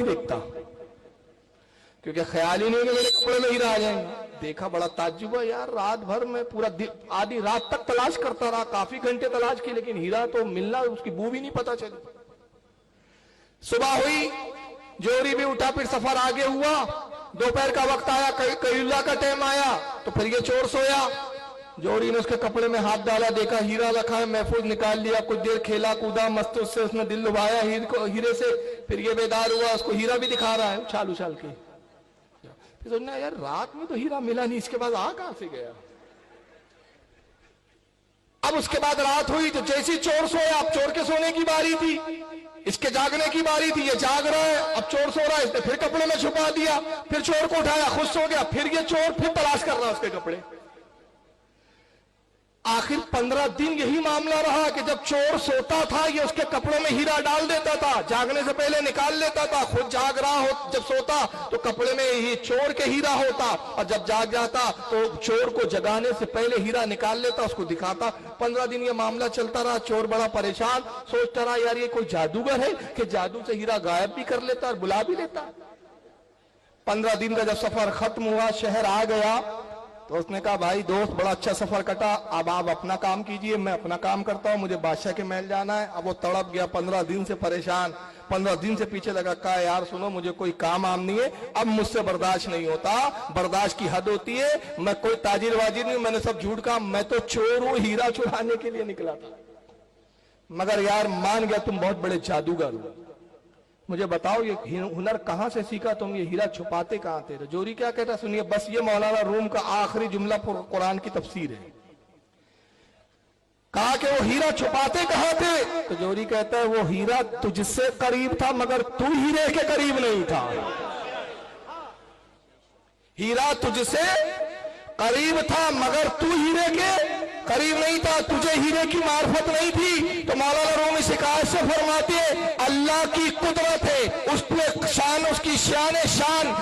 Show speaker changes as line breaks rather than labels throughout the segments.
نہیں دیکھتا، کیونکہ خیال ہی نہیں کہ میرے کپڑے میں ہیرا آ جائیں گا۔ دیکھا بڑا تعجب ہوا، یار رات بھر میں پورا آدھی رات تک تلاش کرتا رہا، کافی گھنٹے تلاش کی، لیکن ہیرا تو ملنا، اس کی بو بھی نہیں پتا چلی۔ صبح ہوئی، جوہری بھی اٹھا، پھر سفر آگے ہوا، دوپہر کا وقت آیا، قیلولہ کا ٹائم آیا، تو پھر یہ چور سویا۔ جوہری نے اس کے کپڑے میں ہاتھ ڈالا، دیکھا ہیرا رکھا ہے، محفوظ نکال لیا، کچھ دیر کھیلا کودا مست، اس سے اس نے دل لبھایا ہیرے سے، پھر یہ بیدار ہوا، اس کو ہیرا بھی دکھا رہا ہے اچھال اچھال کے۔ پھر سوچنا یار رات میں تو ہیرا ملا نہیں، اس کے بعد کہاں سے گیا؟ اب اس کے بعد رات ہوئی تو جیسی چور سویا، اب چور کے سونے کی باری تھی، اس کے جاگنے کی باری تھی، یہ جاگ رہا ہے، اب چور سو رہا ہے، اس نے پھر کپڑے میں چھپا دیا، پھر چور کو اٹھایا، خود سو گیا، پھر یہ چور پھر تلاش کر رہا ہے اس کے کپڑے۔ آخر 15 دن یہی معاملہ رہا کہ جب چور سوتا تھا یہ اس کے کپڑوں میں ہیرا ڈال دیتا تھا، جاگنے سے پہلے نکال لیتا تھا، خود جاگ رہا ہو جب سوتا تو کپڑے میں ہی چور کے ہیرا ہوتا، اور جب جاگ جاتا تو چور کو جگانے سے پہلے ہیرا نکال لیتا، اس کو دکھاتا۔ 15 دن یہ معاملہ چلتا رہا، چور بڑا پریشان، سوچتا رہا یار یہ کوئی جادوگر ہے کہ جادو سے ہیرا غائب بھی کر لیتا اور بلا بھی لیتا۔ 15 دن کا جب سفر ختم ہوا، شہر آ گیا، تو اس نے کہا بھائی دوست بڑا اچھا سفر کٹا، اب آپ اپنا کام کیجئے، میں اپنا کام کرتا ہوں، مجھے بادشاہ کے محل جانا ہے۔ اب وہ تڑپ گیا، 15 دن سے پریشان، 15 دن سے پیچھے لگا، کہا یار سنو مجھے کوئی کام نہیں ہے، اب مجھ سے برداشت نہیں ہوتا، برداشت کی حد ہوتی ہے، میں کوئی تاجر واجر نہیں، میں نے سب جھوٹ کہا، میں تو چور ہوں، ہیرا چرانے کے لیے نکلا تھا، مگر یار مان گیا تم بہت بڑے جادوگر ہو، مجھے بتاؤ یہ ہنر کہاں سے سیکھا تم، یہ ہیرا چھپاتے کہاں تھے؟ جوہری کیا کہتا سنیے، بس یہ مولانا روم کا آخری جملہ قرآن کی تفسیر ہے۔ کہا کہ وہ ہیرا چھپاتے کہاں تھے؟ تو جوہری کہتا ہے وہ ہیرا تجھ سے قریب تھا مگر تو ہیرے کے قریب نہیں تھا۔ ہیرا تجھ سے قریب تھا مگر تو ہیرے کے قریب نہیں تھا، تجھے ہیرے کی معرفت نہیں تھی۔ تو مولانا روم اس حکایت سے فرماتے ہیں اللہ کی قدرت ہے، اس پہ شان، اس کی شان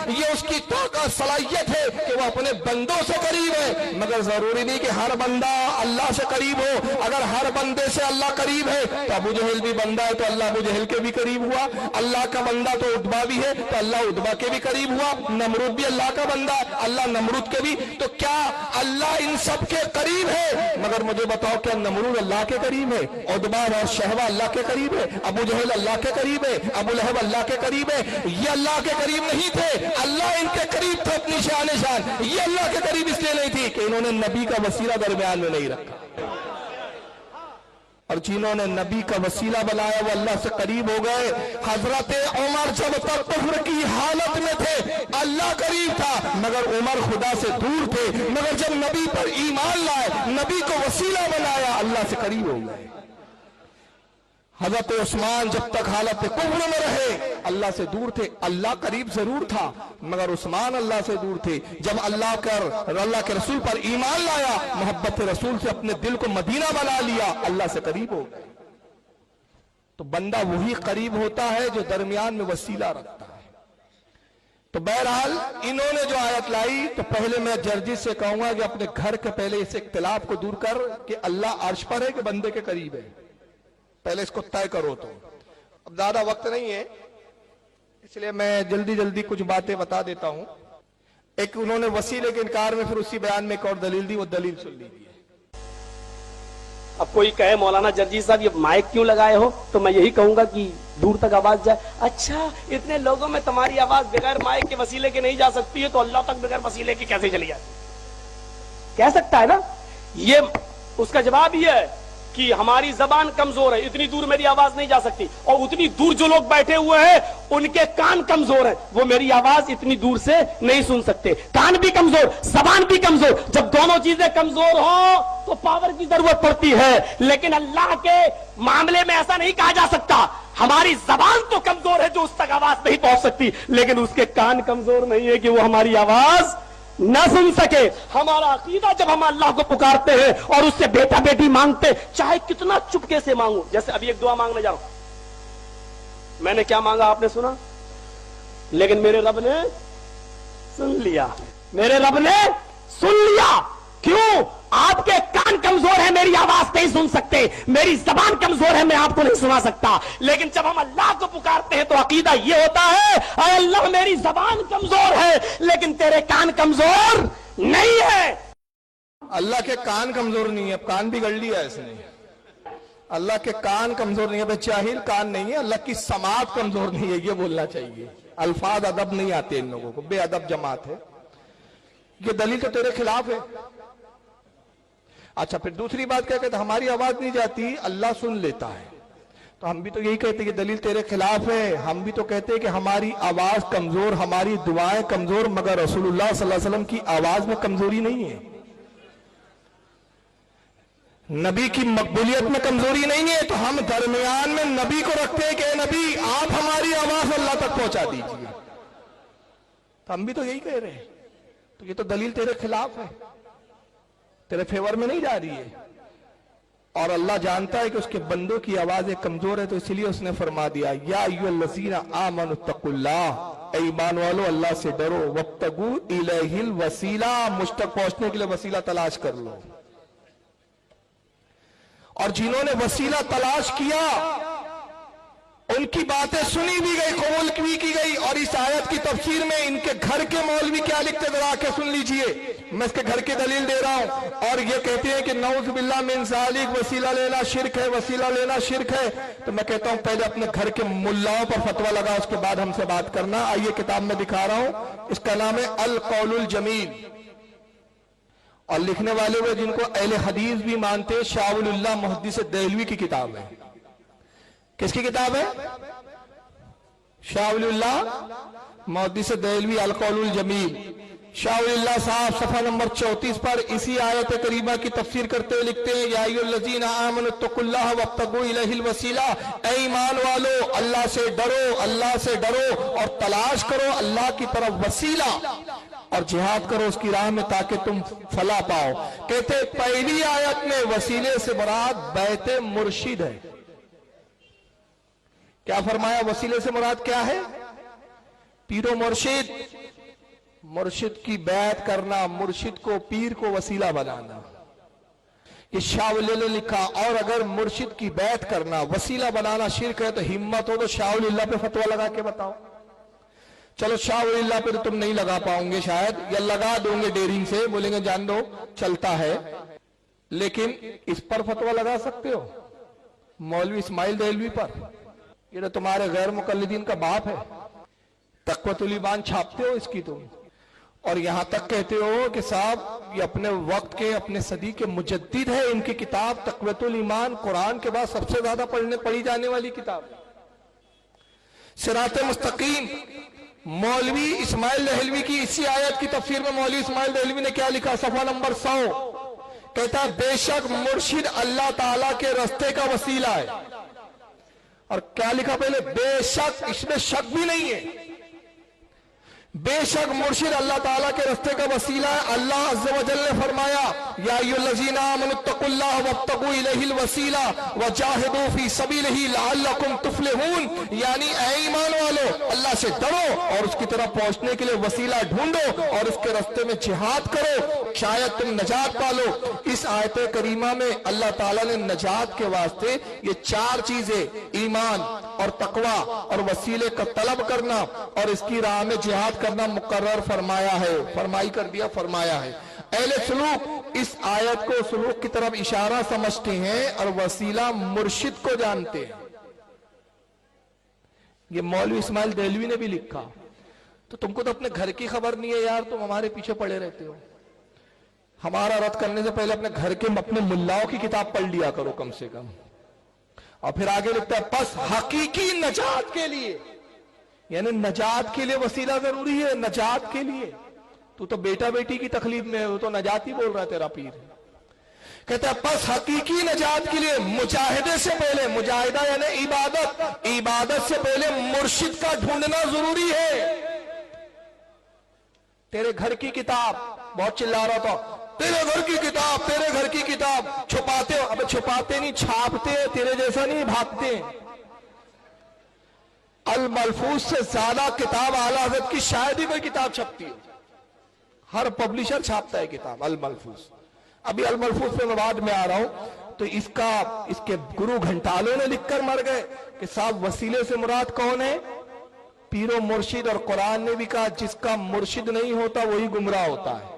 یہ اس کی طاقت صلاحیت ہے کہ وہ اپنے بندوں سے قریب ہے، مگر ضروری نہیں کہ ہر بندہ اللہ سے قریب ہو۔ اگر ہر بندے سے اللہ قریب ہے تو ابو جہل بھی بندہ ہے تو اللہ ابو جہل کے بھی قریب ہوا، اللہ کا بندہ تو عتبہ بھی ہے تو اللہ عتبہ کے بھی قریب ہوا، نمرود بھی اللہ کا بندہ ہے، اللہ نمرود کے بھی۔ تو کیا اللہ ان سب کے قریب ہے؟ مگر مجھے بتاؤ کیا نمرود اللہ کے قریب ہے؟ عتبہ اور شہوہ اللہ کے قریب ہے؟ ابو جہل اللہ کے قریب ہے؟ ابو لہب اللہ کے قریب ہے؟ یہ اللہ کے قریب نہیں تھے، اللہ ان کے قریب تھے اپنی شان یہ اللہ کے قریب اس لیے نہیں تھی کہ انہوں نے نبی کا وسیلہ درمیان میں نہیں رکھا، اور جنہوں نے نبی کا وسیلہ بنایا وہ اللہ سے قریب ہو گئے۔ حضرت عمر جب تک کفر کی حالت میں تھے اللہ قریب تھا مگر عمر خدا سے دور تھے، مگر جب نبی پر ایمان لائے، نبی کو وسیلہ بنایا، اللہ سے قریب ہو گئے۔ حضرت عثمان جب تک حالت کفر میں رہے اللہ سے دور تھے، اللہ قریب ضرور تھا مگر عثمان اللہ سے دور تھے۔ جب اللہ کے رسول پر ایمان لایا، محبت رسول سے اپنے دل کو مدینہ بنا لیا، اللہ سے قریب ہو گئے۔ تو بندہ وہی قریب ہوتا ہے جو درمیان میں وسیلہ رکھتا ہے۔ تو بہرحال انہوں نے جو آیت لائی تو پہلے میں جرجس سے کہوں گا کہ اپنے گھر کے پہلے اس اختلاف کو دور کر کہ اللہ عرش پر ہے کہ بندے کے قریب ہے، پہلے اس کو طے کرو۔ تو اب زیادہ وقت نہیں ہے اس لیے میں جلدی کچھ باتیں بتا دیتا ہوں۔ ایک انہوں نے وسیلے کے انکار میں پھر اسی بیان میں ایک اور دلیل دی، وہ دلیل سن لیجیے۔
اب کوئی کہے مولانا جرجی صاحب یہ مائک کیوں لگائے ہو، تو میں یہی کہوں گا کہ دور تک آواز جائے۔ اچھا اتنے لوگوں میں تمہاری آواز بغیر مائک کے وسیلے کے نہیں جا سکتی ہے تو اللہ تک بغیر وسیلے کے کیسے چلی جائے؟ کہہ سکتا ہے نا؟ یہ اس کا جواب یہ ہے کہ ہماری زبان کمزور ہے، اتنی دور میری آواز نہیں جا سکتی، اور اتنی دور جو لوگ بیٹھے ہوئے ہیں ان کے کان کمزور ہیں، وہ میری آواز اتنی دور سے نہیں سن سکتے۔ کان بھی کمزور، زبان بھی کمزور، جب دونوں چیزیں کمزور ہوں تو پاور کی ضرورت پڑتی ہے، لیکن اللہ کے معاملے میں ایسا نہیں کہا جا سکتا۔ ہماری زبان تو کمزور ہے جو اس تک آواز نہیں پہنچ سکتی، لیکن اس کے کان کمزور نہیں ہے کہ وہ ہماری آواز نہ سن سکے۔ ہمارا عقیدہ جب ہم اللہ کو پکارتے ہیں اور اس سے بیٹا بیٹی مانگتے، چاہے کتنا چپکے سے مانگو، جیسے ابھی ایک دعا مانگنے جا رہا ہوں، میں نے کیا مانگا آپ نے سنا، لیکن میرے رب نے سن لیا، میرے رب نے سن لیا۔ کیوں؟ آپ کے کان कमजोर है, मेरी आवाज नहीं सुन सकते, मेरी जबान कमजोर है, मैं आपको नहीं सुना सकता। लेकिन जब हम अल्लाह को पुकारते हैं तो अकीदा ये होता है, अरे अल्लाह मेरी जबान कमजोर है लेकिन तेरे कान कमजोर नहीं है।
अल्लाह के कान कमजोर नहीं है, कान भी गढ़ लिया इसने। अल्लाह के कान कमजोर नहीं है, जाहिल कान नहीं है, अल्लाह की समात कमजोर नहीं है, ये बोलना चाहिए। अल्फाज अदब नहीं आते इन लोगों को, बेअदब जमात है। ये दलील तो तेरे खिलाफ है। अच्छा, फिर दूसरी बात क्या कहते, हमारी आवाज नहीं जाती, अल्लाह सुन लेता है। तो हम भी तो यही कहते हैं कि दलील तेरे खिलाफ है। हम भी तो कहते हैं कि हमारी आवाज कमजोर, हमारी दुआएं कमजोर, मगर रसूलुल्लाह सल्लल्लाहु अलैहि वसल्लम की आवाज में कमजोरी नहीं है, नबी की मकबूलियत में कमजोरी नहीं है। तो हम दरमियान में नबी को रखते हैं कि नबी आप हमारी आवाज अल्लाह तक पहुंचा दीजिए। तो हम भी तो यही कह रहे हैं। तो ये तो दलील तेरे खिलाफ है, तेरे फेवर में नहीं जा रही है। और अल्लाह जानता है कि उसके बंदों की आवाजें कमजोर है, तो इसलिए उसने फरमा दिया, या अय्युहल्लज़ीना आमनुत्तकुल्लाह, ऐ ईमान वालो अल्लाह से डरो, वब्तगू इलैहिल वसीला, मुझ तक पहुंचने के लिए वसीला तलाश कर लो। और जिन्होंने वसीला तलाश किया उनकी बातें सुनी भी गई, कबूल भी की गई। और इस आयत की तफसीर में इनके घर के मौलवी क्या लिखते, जरा आके सुन लीजिए। मैं इसके घर की दलील दे रहा हूं। और ये कहते हैं कि नऊज़ बिल्लाह मिन ज़ालिक, वसीला लेना शिर्क है, वसीला लेना शिर्क है। तो मैं कहता हूं पहले अपने घर के मुल्लाओं पर फतवा लगा, उसके बाद हमसे बात करना। आइए किताब में दिखा रहा हूं, इसका नाम है अल कौलुल जमील, और लिखने वाले वो जिनको अहले हदीस भी मानते, शाह वलीउल्लाह मुहद्दिस देहलवी की किताब है। किसकी किताब है? शाह वलीउल्लाह मुहद्दिस देहलवी, अल कौलुल जमील। शाह वलीउल्लाह साहब सफा नंबर 34 पर इसी आयत करीमा की तफसीर करते हुए लिखते हैं, या अय्युहल्लज़ीना आमनुत्तकुल्लाह वब्तगू इलैहिल वसीला, ऐ ईमान वालो अल्लाह से डरो, अल्लाह से डरो और तलाश करो अल्लाह की तरफ वसीला, और जिहाद करो उसकी राह में ताकि तुम फला पाओ। कहते पहली आयत में वसीले से मुराद बैत मुर्शिद है। क्या फरमाया? वसीले से मुराद क्या है? पीरो मुर्शिद, मुर्शिद की बैत करना, मुर्शिद को पीर को वसीला बनाना, ये शाह वली ने लिखा। और अगर मुर्शिद की बैत करना, वसीला बनाना शिर्क है, तो हिम्मत हो तो शाह वली पे फतवा लगा के बताओ। चलो शाह वली पे तो तुम नहीं लगा पाओगे शायद, या लगा दोगे डेरिंग से, बोलेंगे जान दो चलता है, लेकिन इस पर फतवा लगा सकते हो मौलवी इस्माइल देहलवी पर? ये तो तुम्हारे गैर मुकल्लिदीन का बाप है। तक़वतुल ईमान छापते हो इसकी तुम, और यहां तक कहते हो कि साहब ये अपने वक्त के, अपने सदी के मुजद्दिद है। इनकी किताब तक़वतुल ईमान कुरान के बाद सबसे ज्यादा पढ़ी जाने वाली किताब। सिरात मुस्तकीम, मौलवी इस्माइल देहलवी की इसी आयत की तफसीर में मौलवी इस्माइल देहलवी ने क्या लिखा? सफा नंबर 100 कहता है, बेशक मुर्शिद अल्लाह ताला के रास्ते का वसीला है। और क्या लिखा पहले? बेशक, इसमें शक भी नहीं है, बेशक मुर्शिद अल्लाह ताला के रास्ते का वसीला है। अल्लाह अज़्ज़ व जल्ल ने फरमाया, या अय्युहल्लज़ीना आमनुत्तकुल्लाह वब्तगू इलैहिल वसीला वजाहिदू फी सबीलिही लअल्लकुम तुफ्लिहून, यानी ऐ ईमान वालो अल्लाह से डरो और उसकी तरफ पहुंचने के लिए वसीला ढूंढो और उसके रास्ते में जिहाद करो, शायद तुम नजात पालो। इस आयत करीमा में अल्लाह ताला ने नजात के वास्ते ये 4 चीजें, ईमान और तकवा और वसीले का तलब करना और इसकी राह में जिहाद करना मुकर्रर फरमाया है, फरमाई कर दिया, फरमाया है। अहले सुलूक इस आयत को सुलूक की तरफ इशारा समझते हैं और वसीला मुर्शिद को जानते हैं। ये मौलवी इस्माइल देहलवी ने भी लिखा। तो तुमको तो अपने घर की खबर नहीं है यार, तुम हमारे पीछे पड़े रहते हो। हमारा रद्द करने से पहले अपने घर के, अपने मुल्लाओं की किताब पढ़ लिया करो कम से कम। और फिर आगे लिखता है, बस हकीकी नजात के लिए, यानी नजात के लिए वसीला जरूरी है, नजात के लिए। तू तो बेटा बेटी की तकलीफ में है, वो तो नजात ही बोल रहा है तेरा पीर। कहता है बस हकीकी नजात के लिए मुजाहिदे से पहले, मुजाहिदा यानी इबादत, इबादत से पहले मुर्शिद का ढूंढना जरूरी है। तेरे घर की किताब, बहुत चिल्ला रहा था, तेरे घर की किताब, तेरे घर की किताब छुपाते हो। अब छुपाते नहीं, छापते हैं, तेरे जैसा नहीं भागते। अल मलफूज से ज्यादा किताब आला हज़रत की शायद ही कोई किताब छपती है। हर पब्लिशर छापता है किताब अल मलफूज। अभी अल मलफूज पे मैं बाद में आ रहा हूं। तो इसके गुरु घंटालों ने लिखकर मर गए कि साहब वसीले से मुराद कौन है? पीरो मुर्शिद। और कुरान ने भी कहा जिसका मुर्शिद नहीं होता वही गुमराह होता है।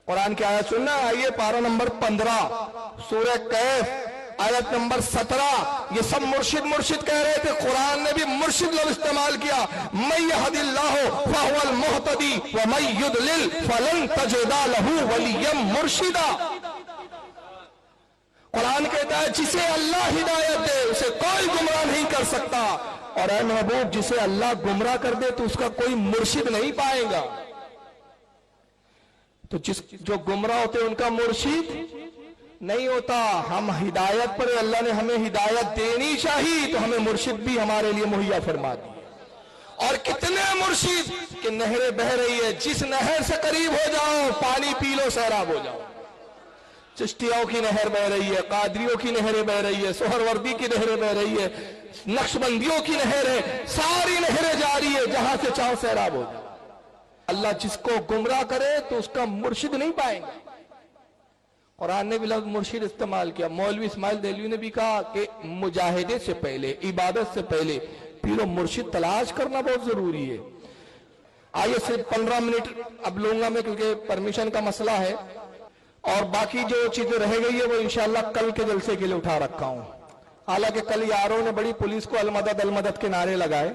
कुरान की आयत सुनना, आइए पारा नंबर 15 सूरह कैफ आयत नंबर 17। ये सब मुर्शिद मुर्शिद कह रहे थे, कुरान ने भी मुर्शिद लफ्ज़ इस्तेमाल किया। मैं यहदिल्लाहु फहुवल मुहतदी व मैं युदलिल फलन तजिदा लहू वलिय्यम मुर्शिदा। कुरान कहता है जिसे अल्लाह हिदायत दे उसे कोई गुमराह नहीं कर सकता, और ऐ महबूब जिसे अल्लाह गुमराह कर दे तो उसका कोई मुर्शिद नहीं पाएगा। तो जो गुमराह होते उनका मुर्शिद नहीं होता। हम हिदायत पर, अल्लाह ने हमें हिदायत देनी चाहिए तो हमें मुर्शिद भी हमारे लिए मुहैया फरमा दी। और कितने मुर्शिद कि नहरें बह रही है, जिस नहर से करीब हो जाओ पानी पी लो सैराब हो जाओ। चिश्तियों की नहर बह रही है, कादरियों की नहरें बह रही है, सोहरवर्दी की नहरें बह रही है, नक्शबंदियों की नहर है, सारी नहरें जा रही है, जहां से चाहो सैराब हो जाओ। अल्लाह जिसको गुमराह करे तो उसका मुर्शिद नहीं पाएंगे। कुरान ने भी लफ्ज़ मुर्शिद इस्तेमाल किया। मौलवी इस्माइल देलवी ने भी कहा कि मुजाहिदे से पहले, इबादत से पहले पीरो मुर्शिद तलाश करना बहुत जरूरी है। आइए सिर्फ 15 मिनट अब लूंगा मैं, क्योंकि परमिशन का मसला है, और बाकी जो चीजें रह गई है वो इंशाअल्लाह कल के जलसे के लिए उठा रखा हूं। हालांकि कल यारों ने बड़ी पुलिस को अलमदद के नारे लगाए,